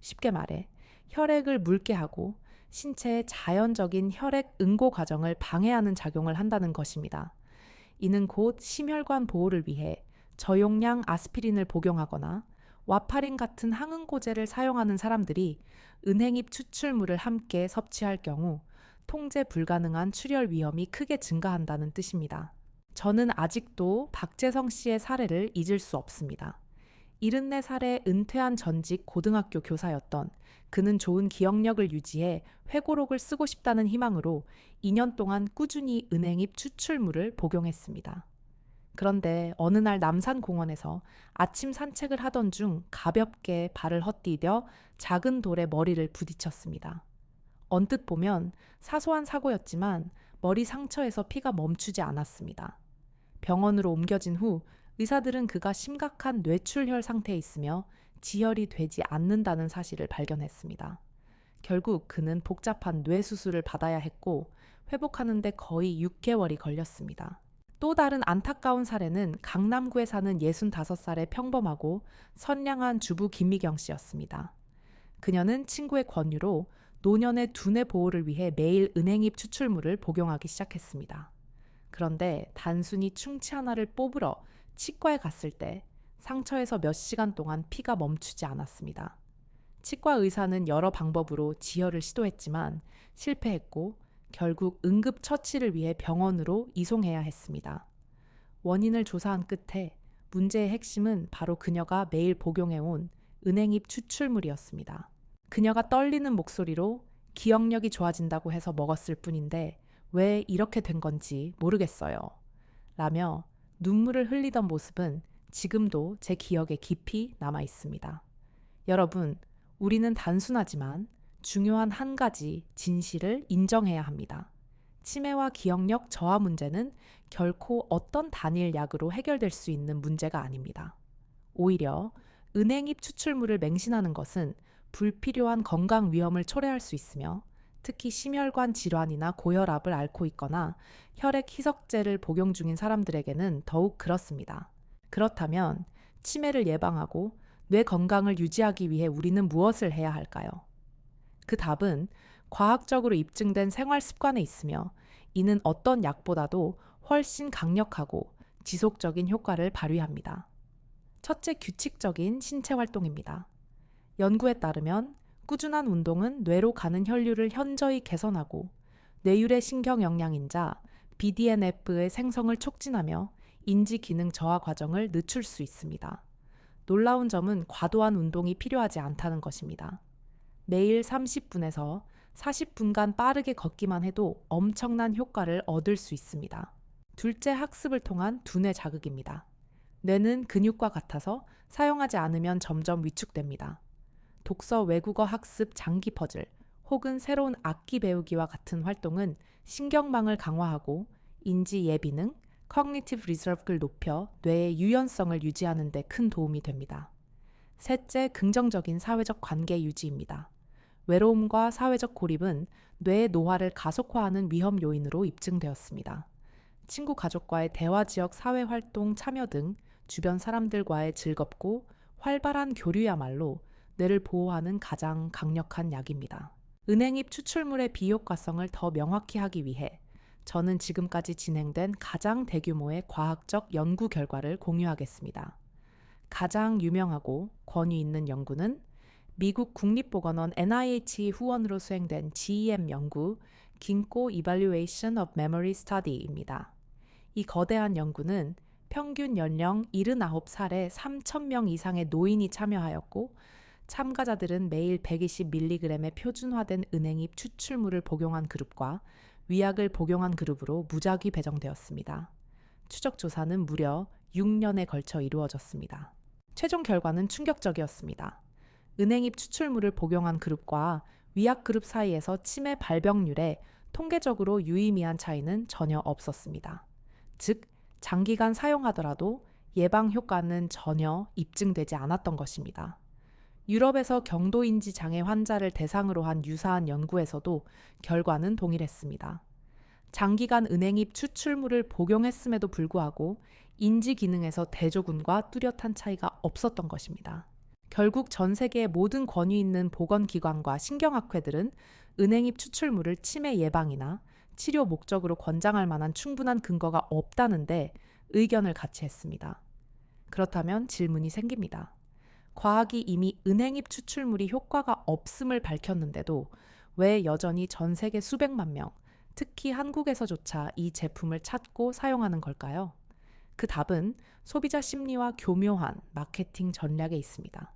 쉽게 말해 혈액을 묽게 하고 신체의 자연적인 혈액 응고 과정을 방해하는 작용을 한다는 것입니다. 이는 곧 심혈관 보호를 위해 저용량 아스피린을 복용하거나 와파린 같은 항응고제를 사용하는 사람들이 은행잎 추출물을 함께 섭취할 경우 통제 불가능한 출혈 위험이 크게 증가한다는 뜻입니다. 저는 아직도 박재성 씨의 사례를 잊을 수 없습니다. 74살의 은퇴한 전직 고등학교 교사였던 그는 좋은 기억력을 유지해 회고록을 쓰고 싶다는 희망으로 2년 동안 꾸준히 은행잎 추출물을 복용했습니다. 그런데 어느 날 남산공원에서 아침 산책을 하던 중 가볍게 발을 헛디뎌 작은 돌에 머리를 부딪혔습니다. 언뜻 보면 사소한 사고였지만 머리 상처에서 피가 멈추지 않았습니다. 병원으로 옮겨진 후 의사들은 그가 심각한 뇌출혈 상태에 있으며 지혈이 되지 않는다는 사실을 발견했습니다. 결국 그는 복잡한 뇌 수술을 받아야 했고 회복하는 데 거의 6개월이 걸렸습니다. 또 다른 안타까운 사례는 강남구에 사는 65살의 평범하고 선량한 주부 김미경 씨였습니다. 그녀는 친구의 권유로 노년의 두뇌 보호를 위해 매일 은행잎 추출물을 복용하기 시작했습니다. 그런데 단순히 충치 하나를 뽑으러 치과에 갔을 때 상처에서 몇 시간 동안 피가 멈추지 않았습니다. 치과 의사는 여러 방법으로 지혈을 시도했지만 실패했고 결국 응급처치를 위해 병원으로 이송해야 했습니다. 원인을 조사한 끝에 문제의 핵심은 바로 그녀가 매일 복용해온 은행잎 추출물이었습니다. 그녀가 떨리는 목소리로 기억력이 좋아진다고 해서 먹었을 뿐인데 왜 이렇게 된 건지 모르겠어요. 라며 눈물을 흘리던 모습은 지금도 제 기억에 깊이 남아 있습니다. 여러분, 우리는 단순하지만 중요한 한 가지 진실을 인정해야 합니다. 치매와 기억력 저하 문제는 결코 어떤 단일 약으로 해결될 수 있는 문제가 아닙니다. 오히려 은행잎 추출물을 맹신하는 것은 불필요한 건강 위험을 초래할 수 있으며 특히 심혈관 질환이나 고혈압을 앓고 있거나 혈액 희석제를 복용 중인 사람들에게는 더욱 그렇습니다. 그렇다면 치매를 예방하고 뇌 건강을 유지하기 위해 우리는 무엇을 해야 할까요? 그 답은 과학적으로 입증된 생활 습관에 있으며 이는 어떤 약보다도 훨씬 강력하고 지속적인 효과를 발휘합니다. 첫째, 규칙적인 신체 활동입니다. 연구에 따르면 꾸준한 운동은 뇌로 가는 혈류를 현저히 개선하고 뇌율의 신경 영양인자 BDNF의 생성을 촉진하며 인지 기능 저하 과정을 늦출 수 있습니다. 놀라운 점은 과도한 운동이 필요하지 않다는 것입니다. 매일 30분에서 40분간 빠르게 걷기만 해도 엄청난 효과를 얻을 수 있습니다. 둘째, 학습을 통한 두뇌 자극입니다. 뇌는 근육과 같아서 사용하지 않으면 점점 위축됩니다. 독서, 외국어 학습, 장기 퍼즐 혹은 새로운 악기 배우기와 같은 활동은 신경망을 강화하고 인지 예비능, Cognitive Reserve를 높여 뇌의 유연성을 유지하는 데 큰 도움이 됩니다. 셋째, 긍정적인 사회적 관계 유지입니다. 외로움과 사회적 고립은 뇌의 노화를 가속화하는 위험 요인으로 입증되었습니다. 친구 가족과의 대화 지역 사회 활동 참여 등 주변 사람들과의 즐겁고 활발한 교류야말로 뇌를 보호하는 가장 강력한 약입니다. 은행잎 추출물의 비효과성을 더 명확히 하기 위해 저는 지금까지 진행된 가장 대규모의 과학적 연구 결과를 공유하겠습니다. 가장 유명하고 권위 있는 연구는 미국 국립보건원 NIH 후원으로 수행된 GEM 연구 긴코 Evaluation of Memory Study입니다. 이 거대한 연구는 평균 연령 79살에 3,000명 이상의 노인이 참여하였고 참가자들은 매일 120mg의 표준화된 은행잎 추출물을 복용한 그룹과 위약을 복용한 그룹으로 무작위 배정되었습니다. 추적 조사는 무려 6년에 걸쳐 이루어졌습니다. 최종 결과는 충격적이었습니다. 은행잎 추출물을 복용한 그룹과 위약 그룹 사이에서 치매 발병률에 통계적으로 유의미한 차이는 전혀 없었습니다. 즉, 장기간 사용하더라도 예방 효과는 전혀 입증되지 않았던 것입니다. 유럽에서 경도인지 장애 환자를 대상으로 한 유사한 연구에서도 결과는 동일했습니다. 장기간 은행잎 추출물을 복용했음에도 불구하고 인지 기능에서 대조군과 뚜렷한 차이가 없었던 것입니다. 결국 전 세계의 모든 권위 있는 보건기관과 신경학회들은 은행잎 추출물을 치매 예방이나 치료 목적으로 권장할 만한 충분한 근거가 없다는데 의견을 같이 했습니다. 그렇다면 질문이 생깁니다. 과학이 이미 은행잎 추출물이 효과가 없음을 밝혔는데도 왜 여전히 전 세계 수백만 명, 특히 한국에서조차 이 제품을 찾고 사용하는 걸까요? 그 답은 소비자 심리와 교묘한 마케팅 전략에 있습니다.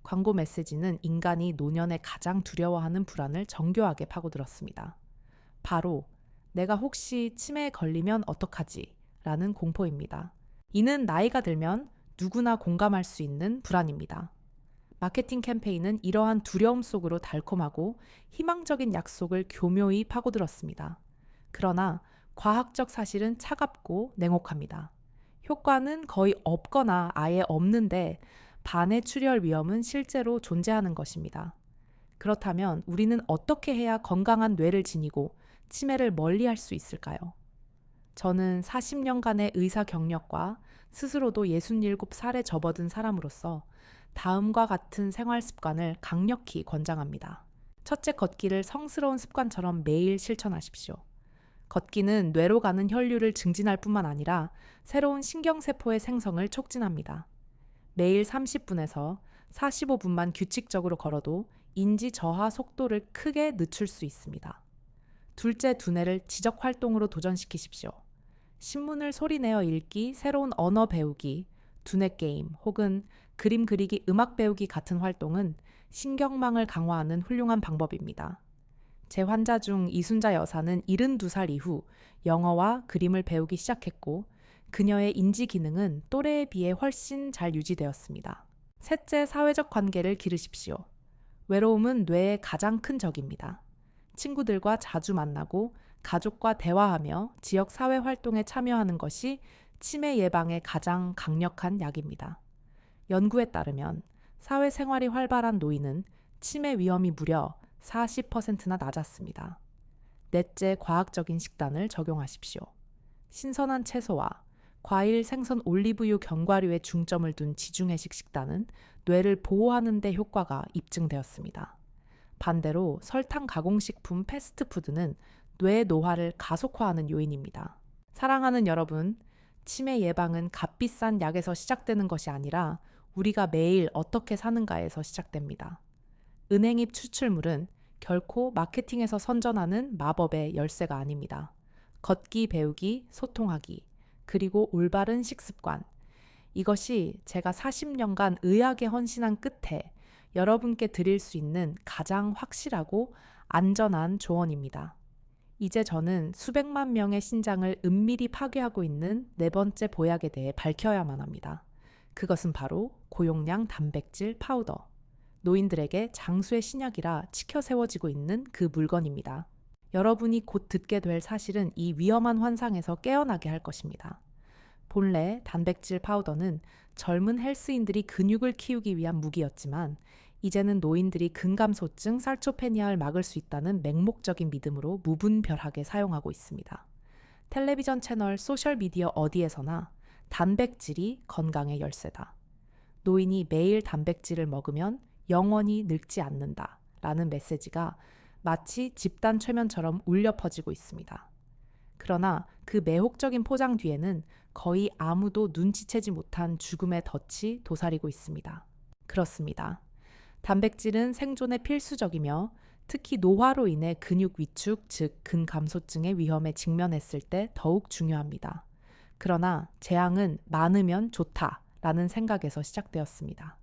광고 메시지는 인간이 노년에 가장 두려워하는 불안을 정교하게 파고들었습니다. 바로 내가 혹시 치매에 걸리면 어떡하지? 라는 공포입니다. 이는 나이가 들면 누구나 공감할 수 있는 불안입니다. 마케팅 캠페인은 이러한 두려움 속으로 달콤하고 희망적인 약속을 교묘히 파고들었습니다. 그러나 과학적 사실은 차갑고 냉혹합니다. 효과는 거의 없거나 아예 없는데 반의 출혈 위험은 실제로 존재하는 것입니다. 그렇다면 우리는 어떻게 해야 건강한 뇌를 지니고 치매를 멀리할 수 있을까요? 저는 40년간의 의사 경력과 스스로도 67살에 접어든 사람으로서 다음과 같은 생활 습관을 강력히 권장합니다. 첫째, 걷기를 성스러운 습관처럼 매일 실천하십시오. 걷기는 뇌로 가는 혈류를 증진할 뿐만 아니라 새로운 신경세포의 생성을 촉진합니다. 매일 30분에서 45분만 규칙적으로 걸어도 인지 저하 속도를 크게 늦출 수 있습니다. 둘째, 두뇌를 지적 활동으로 도전시키십시오. 신문을 소리내어 읽기, 새로운 언어 배우기, 두뇌 게임 혹은 그림 그리기, 음악 배우기 같은 활동은 신경망을 강화하는 훌륭한 방법입니다. 제 환자 중 이순자 여사는 72살 이후 영어와 그림을 배우기 시작했고 그녀의 인지 기능은 또래에 비해 훨씬 잘 유지되었습니다. 셋째, 사회적 관계를 기르십시오. 외로움은 뇌의 가장 큰 적입니다. 친구들과 자주 만나고 가족과 대화하며 지역 사회 활동에 참여하는 것이 치매 예방에 가장 강력한 약입니다. 연구에 따르면 사회생활이 활발한 노인은 치매 위험이 무려 40%나 낮았습니다. 넷째, 과학적인 식단을 적용하십시오. 신선한 채소와 과일, 생선, 올리브유, 견과류에 중점을 둔 지중해식 식단은 뇌를 보호하는 데 효과가 입증되었습니다. 반대로 설탕 가공식품, 패스트푸드는 뇌 노화를 가속화하는 요인입니다. 사랑하는 여러분, 치매 예방은 값비싼 약에서 시작되는 것이 아니라 우리가 매일 어떻게 사는가에서 시작됩니다. 은행잎 추출물은 결코 마케팅에서 선전하는 마법의 열쇠가 아닙니다. 걷기, 배우기, 소통하기, 그리고 올바른 식습관. 이것이 제가 40년간 의학에 헌신한 끝에 여러분께 드릴 수 있는 가장 확실하고 안전한 조언입니다. 이제 저는 수백만 명의 신장을 은밀히 파괴하고 있는 네 번째 보약에 대해 밝혀야만 합니다. 그것은 바로 고용량 단백질 파우더. 노인들에게 장수의 신약이라 치켜 세워지고 있는 그 물건입니다. 여러분이 곧 듣게 될 사실은 이 위험한 환상에서 깨어나게 할 것입니다. 본래 단백질 파우더는 젊은 헬스인들이 근육을 키우기 위한 무기였지만 이제는 노인들이 근감소증, 살초페니아를 막을 수 있다는 맹목적인 믿음으로 무분별하게 사용하고 있습니다. 텔레비전 채널, 소셜미디어 어디에서나 단백질이 건강의 열쇠다. 노인이 매일 단백질을 먹으면 영원히 늙지 않는다 라는 메시지가 마치 집단 최면처럼 울려 퍼지고 있습니다. 그러나 그 매혹적인 포장 뒤에는 거의 아무도 눈치채지 못한 죽음의 덫이 도사리고 있습니다. 그렇습니다. 단백질은 생존에 필수적이며 특히 노화로 인해 근육 위축, 즉 근감소증의 위험에 직면했을 때 더욱 중요합니다. 그러나 재앙은 많으면 좋다라는 생각에서 시작되었습니다.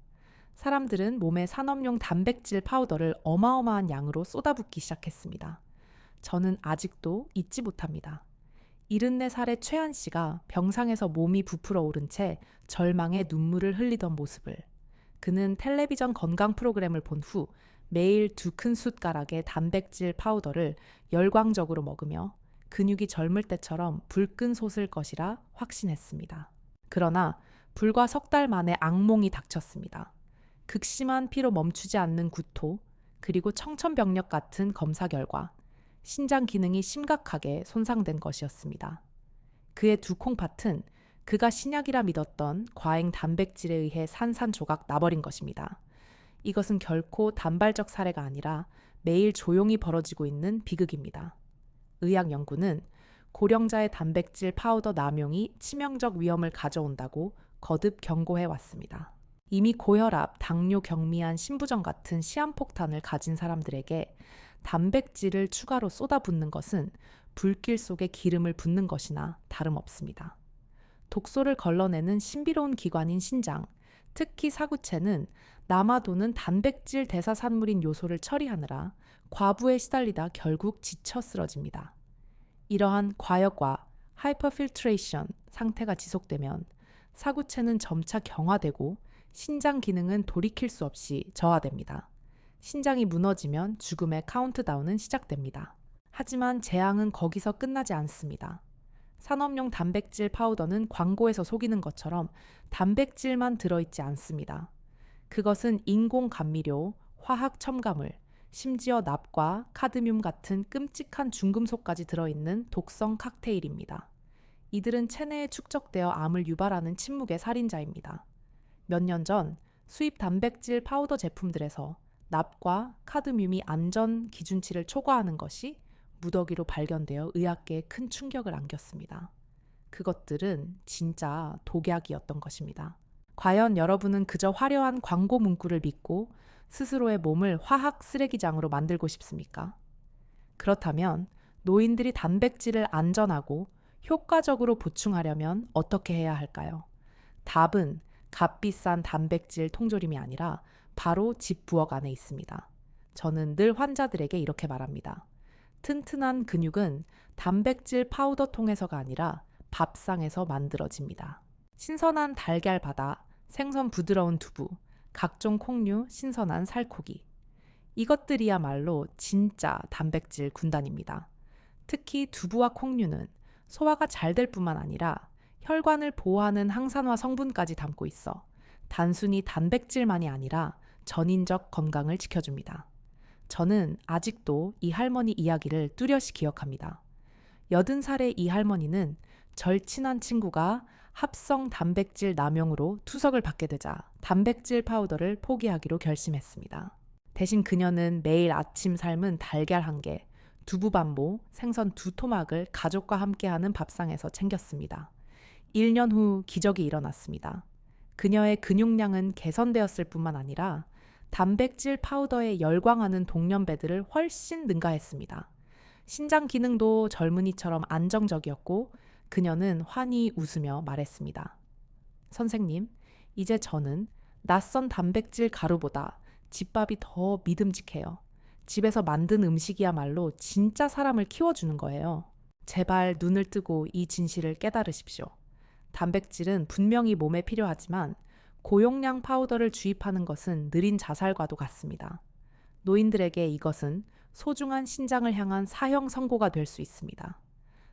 사람들은 몸에 산업용 단백질 파우더를 어마어마한 양으로 쏟아붓기 시작했습니다. 저는 아직도 잊지 못합니다. 74살의 최한 씨가 병상에서 몸이 부풀어 오른 채 절망의 눈물을 흘리던 모습을, 그는 텔레비전 건강 프로그램을 본 후 매일 2큰 숟가락의 단백질 파우더를 열광적으로 먹으며 근육이 젊을 때처럼 불끈 솟을 것이라 확신했습니다. 그러나 불과 석 달 만에 악몽이 닥쳤습니다. 극심한 피로 멈추지 않는 구토, 그리고 청천벽력 같은 검사 결과 신장 기능이 심각하게 손상된 것이었습니다. 그의 두 콩팥은 그가 신약이라 믿었던 과잉 단백질에 의해 산산조각 나버린 것입니다. 이것은 결코 단발적 사례가 아니라 매일 조용히 벌어지고 있는 비극입니다. 의학 연구는 고령자의 단백질 파우더 남용이 치명적 위험을 가져온다고 거듭 경고해 왔습니다. 이미 고혈압, 당뇨, 경미한, 신부전 같은 시한폭탄을 가진 사람들에게 단백질을 추가로 쏟아붓는 것은 불길 속에 기름을 붓는 것이나 다름없습니다. 독소를 걸러내는 신비로운 기관인 신장, 특히 사구체는 남아도는 단백질 대사산물인 요소를 처리하느라 과부에 시달리다 결국 지쳐 쓰러집니다. 이러한 과역과 하이퍼필트레이션 상태가 지속되면 사구체는 점차 경화되고 신장 기능은 돌이킬 수 없이 저하됩니다. 신장이 무너지면 죽음의 카운트다운은 시작됩니다. 하지만 재앙은 거기서 끝나지 않습니다. 산업용 단백질 파우더는 광고에서 속이는 것처럼 단백질만 들어있지 않습니다. 그것은 인공 감미료, 화학 첨가물, 심지어 납과 카드뮴 같은 끔찍한 중금속까지 들어있는 독성 칵테일입니다. 이들은 체내에 축적되어 암을 유발하는 침묵의 살인자입니다. 몇 년 전 수입 단백질 파우더 제품들에서 납과 카드뮴이 안전 기준치를 초과하는 것이 무더기로 발견되어 의학계에 큰 충격을 안겼습니다. 그것들은 진짜 독약이었던 것입니다. 과연 여러분은 그저 화려한 광고 문구를 믿고 스스로의 몸을 화학 쓰레기장으로 만들고 싶습니까? 그렇다면 노인들이 단백질을 안전하고 효과적으로 보충하려면 어떻게 해야 할까요? 답은 값비싼 단백질 통조림이 아니라 바로 집 부엌 안에 있습니다. 저는 늘 환자들에게 이렇게 말합니다. 튼튼한 근육은 단백질 파우더 통에서가 아니라 밥상에서 만들어집니다. 신선한 달걀 바다, 생선 부드러운 두부, 각종 콩류, 신선한 살코기. 이것들이야말로 진짜 단백질 군단입니다. 특히 두부와 콩류는 소화가 잘 될 뿐만 아니라 혈관을 보호하는 항산화 성분까지 담고 있어 단순히 단백질만이 아니라 전인적 건강을 지켜줍니다. 저는 아직도 이 할머니 이야기를 뚜렷이 기억합니다. 80살의 이 할머니는 절친한 친구가 합성 단백질 남용으로 투석을 받게 되자 단백질 파우더를 포기하기로 결심했습니다. 대신 그녀는 매일 아침 삶은 달걀 1개, 두부 반모, 생선 2토막을 가족과 함께하는 밥상에서 챙겼습니다. 1년 후 기적이 일어났습니다. 그녀의 근육량은 개선되었을 뿐만 아니라 단백질 파우더에 열광하는 동년배들을 훨씬 능가했습니다. 신장 기능도 젊은이처럼 안정적이었고 그녀는 환히 웃으며 말했습니다. 선생님, 이제 저는 낯선 단백질 가루보다 집밥이 더 믿음직해요. 집에서 만든 음식이야말로 진짜 사람을 키워주는 거예요. 제발 눈을 뜨고 이 진실을 깨달으십시오. 단백질은 분명히 몸에 필요하지만 고용량 파우더를 주입하는 것은 느린 자살과도 같습니다. 노인들에게 이것은 소중한 신장을 향한 사형 선고가 될 수 있습니다.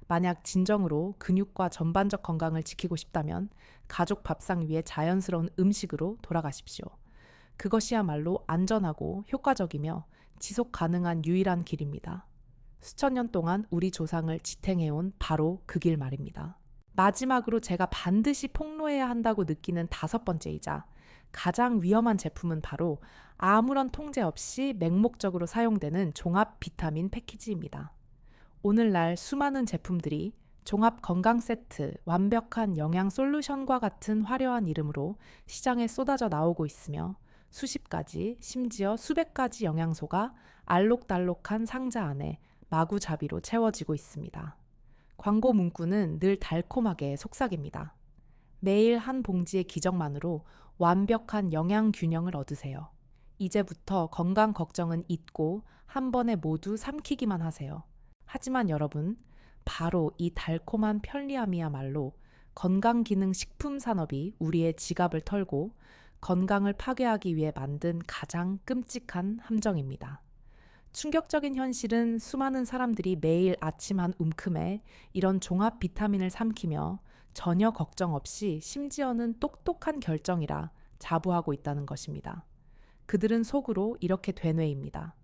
만약 진정으로 근육과 전반적 건강을 지키고 싶다면 가족 밥상 위에 자연스러운 음식으로 돌아가십시오. 그것이야말로 안전하고 효과적이며 지속 가능한 유일한 길입니다. 수천 년 동안 우리 조상을 지탱해온 바로 그 길 말입니다. 마지막으로 제가 반드시 폭로해야 한다고 느끼는 다섯 번째이자 가장 위험한 제품은 바로 아무런 통제 없이 맹목적으로 사용되는 종합 비타민 패키지입니다. 오늘날 수많은 제품들이 종합 건강 세트, 완벽한 영양 솔루션과 같은 화려한 이름으로 시장에 쏟아져 나오고 있으며 수십 가지, 심지어 수백 가지 영양소가 알록달록한 상자 안에 마구잡이로 채워지고 있습니다. 광고 문구는 늘 달콤하게 속삭입니다. 매일 한 봉지의 기적만으로 완벽한 영양 균형을 얻으세요. 이제부터 건강 걱정은 잊고 한 번에 모두 삼키기만 하세요. 하지만 여러분, 바로 이 달콤한 편리함이야말로 건강기능식품 산업이 우리의 지갑을 털고 건강을 파괴하기 위해 만든 가장 끔찍한 함정입니다. 충격적인 현실은 수많은 사람들이 매일 아침 한 움큼에 이런 종합 비타민을 삼키며 전혀 걱정 없이 심지어는 똑똑한 결정이라 자부하고 있다는 것입니다. 그들은 속으로 이렇게 되뇌입니다.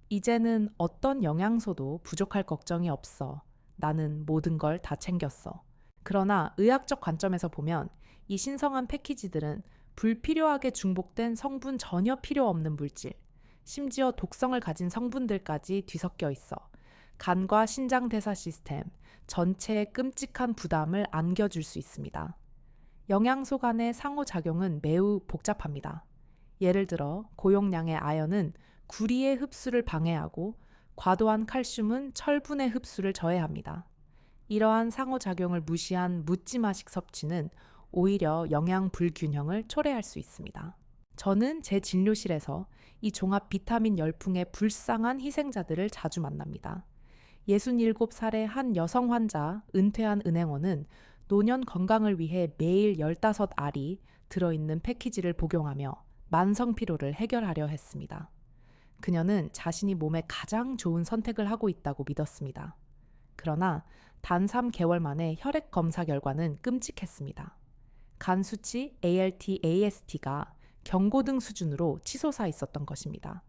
이제는 어떤 영양소도 부족할 걱정이 없어. 나는 모든 걸 다 챙겼어. 그러나 의학적 관점에서 보면 이 신성한 패키지들은 불필요하게 중복된 성분 전혀 필요 없는 물질, 심지어 독성을 가진 성분들까지 뒤섞여 있어 간과 신장 대사 시스템 전체에 끔찍한 부담을 안겨줄 수 있습니다. 영양소 간의 상호작용은 매우 복잡합니다. 예를 들어 고용량의 아연은 구리의 흡수를 방해하고 과도한 칼슘은 철분의 흡수를 저해합니다. 이러한 상호작용을 무시한 묻지마식 섭취는 오히려 영양 불균형을 초래할 수 있습니다. 저는 제 진료실에서 이 종합 비타민 열풍의 불쌍한 희생자들을 자주 만납니다. 67살의 한 여성 환자, 은퇴한 은행원은 노년 건강을 위해 매일 15알이 들어있는 패키지를 복용하며 만성 피로를 해결하려 했습니다. 그녀는 자신이 몸에 가장 좋은 선택을 하고 있다고 믿었습니다. 그러나 단 3개월 만에 혈액 검사 결과는 끔찍했습니다. 간 수치 ALT, AST가 경고등 수준으로 치솟아 있었던 것입니다.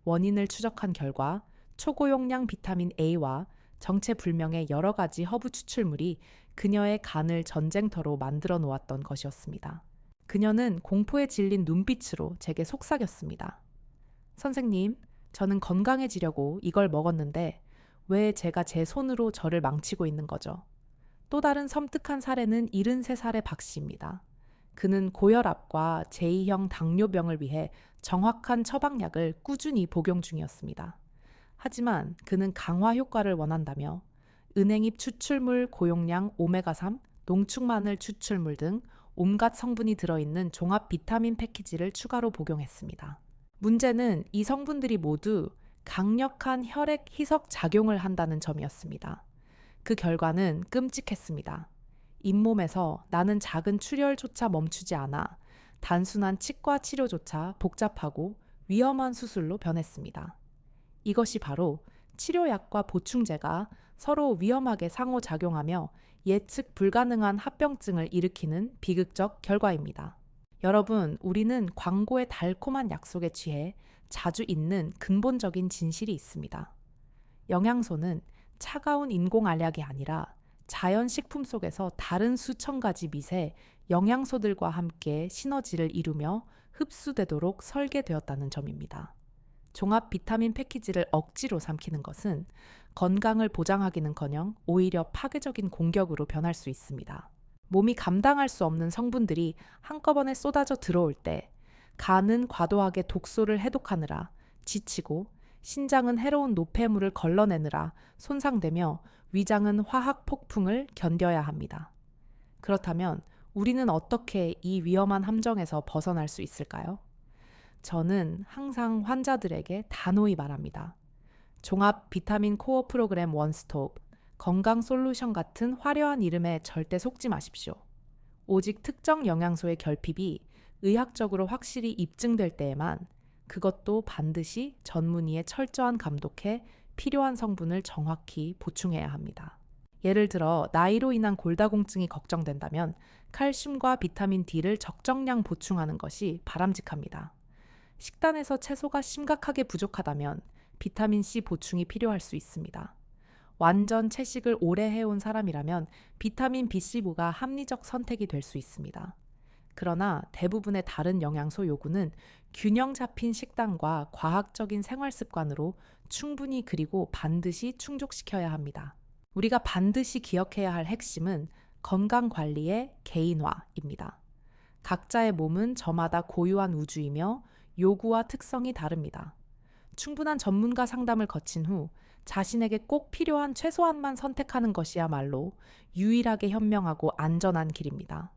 원인을 추적한 결과 초고용량 비타민 A와 정체불명의 여러 가지 허브 추출물이 그녀의 간을 전쟁터로 만들어 놓았던 것이었습니다. 그녀는 공포에 질린 눈빛으로 제게 속삭였습니다. 선생님, 저는 건강해지려고 이걸 먹었는데 왜 제가 제 손으로 저를 망치고 있는 거죠? 또 다른 섬뜩한 사례는 73살의 박 씨입니다. 그는 고혈압과 제2형 당뇨병을 위해 정확한 처방약을 꾸준히 복용 중이었습니다. 하지만 그는 강화 효과를 원한다며 은행잎 추출물 고용량 오메가3, 농축마늘 추출물 등 온갖 성분이 들어있는 종합 비타민 패키지를 추가로 복용했습니다. 문제는 이 성분들이 모두 강력한 혈액 희석 작용을 한다는 점이었습니다. 그 결과는 끔찍했습니다. 잇몸에서 나는 작은 출혈조차 멈추지 않아 단순한 치과 치료조차 복잡하고 위험한 수술로 변했습니다. 이것이 바로 치료약과 보충제가 서로 위험하게 상호작용하며 예측 불가능한 합병증을 일으키는 비극적 결과입니다. 여러분, 우리는 광고의 달콤한 약속에 취해 자주 잊는 근본적인 진실이 있습니다. 영양소는 차가운 인공알약이 아니라 자연 식품 속에서 다른 수천 가지 미세 영양소들과 함께 시너지를 이루며 흡수되도록 설계되었다는 점입니다. 종합 비타민 패키지를 억지로 삼키는 것은 건강을 보장하기는커녕 오히려 파괴적인 공격으로 변할 수 있습니다. 몸이 감당할 수 없는 성분들이 한꺼번에 쏟아져 들어올 때 간은 과도하게 독소를 해독하느라 지치고 신장은 해로운 노폐물을 걸러내느라 손상되며 위장은 화학 폭풍을 견뎌야 합니다. 그렇다면 우리는 어떻게 이 위험한 함정에서 벗어날 수 있을까요? 저는 항상 환자들에게 단호히 말합니다. 종합 비타민 코어 프로그램 원스톱, 건강 솔루션 같은 화려한 이름에 절대 속지 마십시오. 오직 특정 영양소의 결핍이 의학적으로 확실히 입증될 때에만 그것도 반드시 전문의의 철저한 감독해 필요한 성분을 정확히 보충해야 합니다. 예를 들어 나이로 인한 골다공증이 걱정된다면 칼슘과 비타민 D를 적정량 보충하는 것이 바람직합니다. 식단에서 채소가 심각하게 부족하다면 비타민C 보충이 필요할 수 있습니다. 완전 채식을 오래 해온 사람이라면 비타민 B15가 합리적 선택이 될 수 있습니다. 그러나 대부분의 다른 영양소 요구는 균형 잡힌 식단과 과학적인 생활 습관으로 충분히 그리고 반드시 충족시켜야 합니다. 우리가 반드시 기억해야 할 핵심은 건강 관리의 개인화입니다. 각자의 몸은 저마다 고유한 우주이며 요구와 특성이 다릅니다. 충분한 전문가 상담을 거친 후 자신에게 꼭 필요한 최소한만 선택하는 것이야말로 유일하게 현명하고 안전한 길입니다.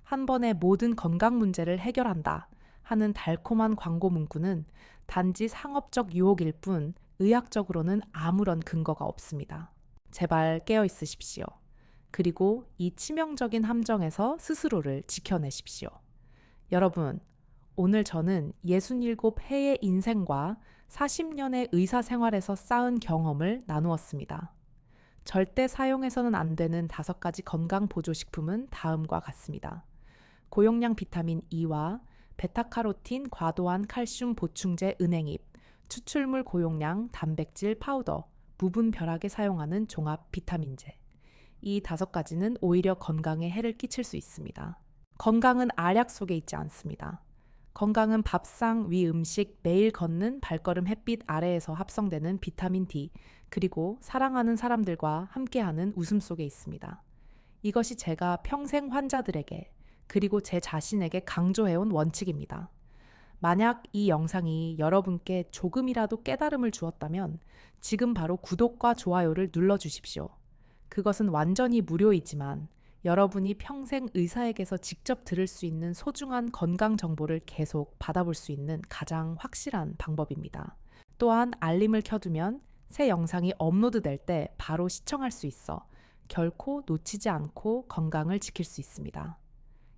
한 번에 모든 건강 문제를 해결한다 하는 달콤한 광고 문구는 단지 상업적 유혹일 뿐 의학적으로는 아무런 근거가 없습니다. 제발 깨어 있으십시오. 그리고 이 치명적인 함정에서 스스로를 지켜내십시오. 여러분, 오늘 저는 67해의 인생과 40년의 의사 생활에서 쌓은 경험을 나누었습니다. 절대 사용해서는 안 되는 5가지 건강 보조식품은 다음과 같습니다. 고용량 비타민 E와 베타카로틴 과도한 칼슘 보충제 은행잎, 추출물 고용량 단백질 파우더, 무분별하게 사용하는 종합 비타민제. 이 5가지는 오히려 건강에 해를 끼칠 수 있습니다. 건강은 알약 속에 있지 않습니다. 건강은 밥상 위 음식, 매일 걷는 발걸음 햇빛 아래에서 합성되는 비타민 D, 그리고 사랑하는 사람들과 함께하는 웃음 속에 있습니다. 이것이 제가 평생 환자들에게 그리고 제 자신에게 강조해온 원칙입니다. 만약 이 영상이 여러분께 조금이라도 깨달음을 주었다면 지금 바로 구독과 좋아요를 눌러주십시오. 그것은 완전히 무료이지만 여러분이 평생 의사에게서 직접 들을 수 있는 소중한 건강 정보를 계속 받아볼 수 있는 가장 확실한 방법입니다. 또한 알림을 켜두면 새 영상이 업로드될 때 바로 시청할 수 있어 결코 놓치지 않고 건강을 지킬 수 있습니다.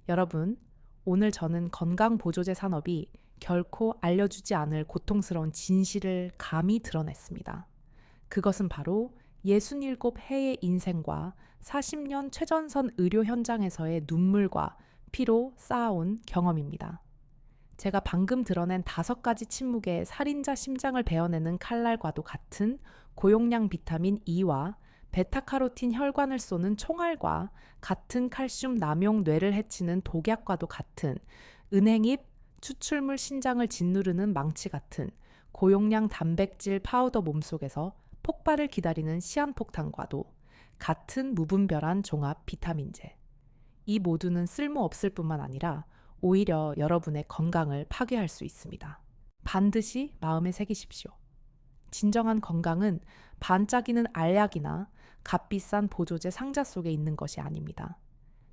여러분, 오늘 저는 건강보조제 산업이 결코 알려주지 않을 고통스러운 진실을 감히 드러냈습니다. 그것은 바로 67해의 인생과 40년 최전선 의료 현장에서의 눈물과 피로 쌓아온 경험입니다. 제가 방금 드러낸 5가지 침묵의 살인자 심장을 베어내는 칼날과도 같은 고용량 비타민 E와 베타카로틴 혈관을 쏘는 총알과 같은 칼슘 남용 뇌를 해치는 독약과도 같은 은행잎 추출물 신장을 짓누르는 망치 같은 고용량 단백질 파우더 몸속에서 폭발을 기다리는 시한폭탄과도 같은 무분별한 종합 비타민제. 이 모두는 쓸모없을 뿐만 아니라 오히려 여러분의 건강을 파괴할 수 있습니다. 반드시 마음에 새기십시오. 진정한 건강은 반짝이는 알약이나 값비싼 보조제 상자 속에 있는 것이 아닙니다.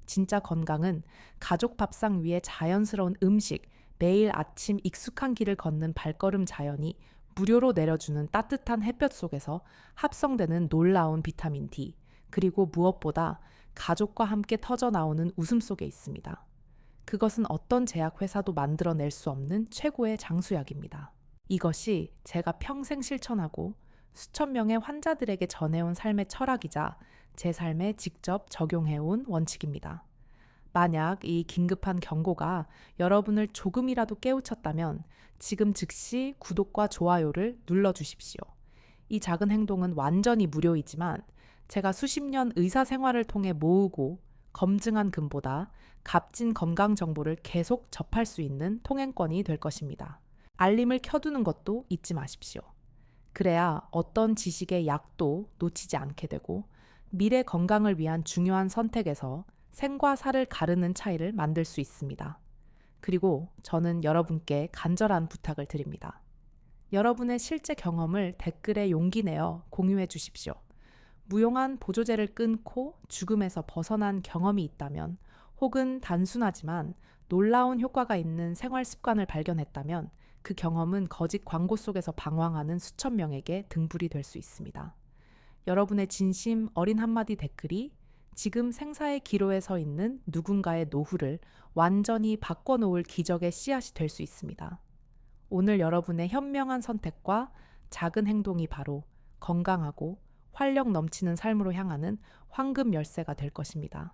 진짜 건강은 가족 밥상 위에 자연스러운 음식, 매일 아침 익숙한 길을 걷는 발걸음 자연이 무료로 내려주는 따뜻한 햇볕 속에서 합성되는 놀라운 비타민 D, 그리고 무엇보다 가족과 함께 터져 나오는 웃음 속에 있습니다. 그것은 어떤 제약회사도 만들어낼 수 없는 최고의 장수약입니다. 이것이 제가 평생 실천하고 수천 명의 환자들에게 전해온 삶의 철학이자 제 삶에 직접 적용해온 원칙입니다. 만약 이 긴급한 경고가 여러분을 조금이라도 깨우쳤다면 지금 즉시 구독과 좋아요를 눌러주십시오. 이 작은 행동은 완전히 무료이지만 제가 수십 년 의사 생활을 통해 모으고 검증한 금보다 값진 건강 정보를 계속 접할 수 있는 통행권이 될 것입니다. 알림을 켜두는 것도 잊지 마십시오. 그래야 어떤 지식의 약도 놓치지 않게 되고 미래 건강을 위한 중요한 선택에서 생과 사를 가르는 차이를 만들 수 있습니다. 그리고 저는 여러분께 간절한 부탁을 드립니다. 여러분의 실제 경험을 댓글에 용기 내어 공유해 주십시오. 무용한 보조제를 끊고 죽음에서 벗어난 경험이 있다면, 혹은 단순하지만 놀라운 효과가 있는 생활 습관을 발견했다면 그 경험은 거짓 광고 속에서 방황하는 수천 명에게 등불이 될 수 있습니다. 여러분의 진심 어린 한마디 댓글이 지금 생사의 기로에 서 있는 누군가의 노후를 완전히 바꿔놓을 기적의 씨앗이 될 수 있습니다. 오늘 여러분의 현명한 선택과 작은 행동이 바로 건강하고 활력 넘치는 삶으로 향하는 황금 열쇠가 될 것입니다.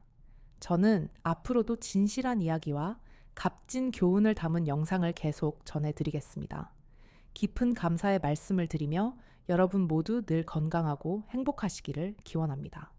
저는 앞으로도 진실한 이야기와 값진 교훈을 담은 영상을 계속 전해드리겠습니다. 깊은 감사의 말씀을 드리며 여러분 모두 늘 건강하고 행복하시기를 기원합니다.